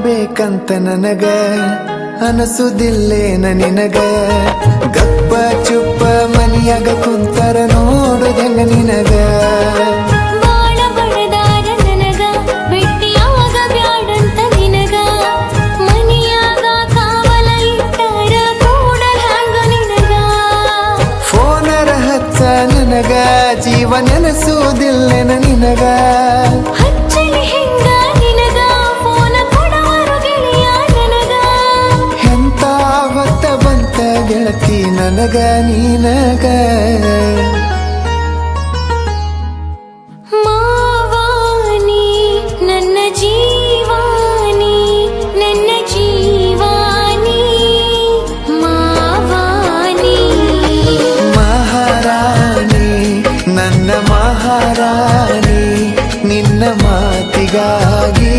ಬೇಕಂತ ನನಗ ಅನಸುದಿಲ್ಲೇನ ನಿನಗ ಗಪ್ಪ ಚುಪ್ಪ ಮನಿಯಾಗ ಕುಂತರ ನೋಡುದಂಗ ನಿನಗ ಬಾಳ ಬಡದಾರ ನನಗ ಭೆಟ್ಟಿಯಾಗ ಬ್ಯಾಡಂತ ನಿನಗ ಮನಿಯಾಗ ಕಾವಲ ಇಟ್ಟಾರ ಕೂಡ ಹ್ಯಾಂಗ ನಿನಗ ಫೋನರ ಹಚ್ಚ ನನಗ ಜೀವ ನೆನಸುವುದಿಲ್ಲೇನ ನಿನಗ ಹಚ್ಚಲಿ ಹಿಂಗ ನಿನಗ ಫೋನ ಕೊಡವರು ಗೆಳೆಯ ನನಗ ಎಂತ ಹೊತ್ತ ಬಂತ ಗೆಳತಿ ನನಗ ನೀನಗ ಮಾವಾನಿ ನನ್ನ ಜೀವಾನಿ ನನ್ನ ಜೀವಾನಿ ಮಾವಾನಿ ಮಹಾರಾಣಿ ನನ್ನ ಮಹಾರಾಣಿ ನಿನ್ನ ಮಾತಿಗಾಗಿ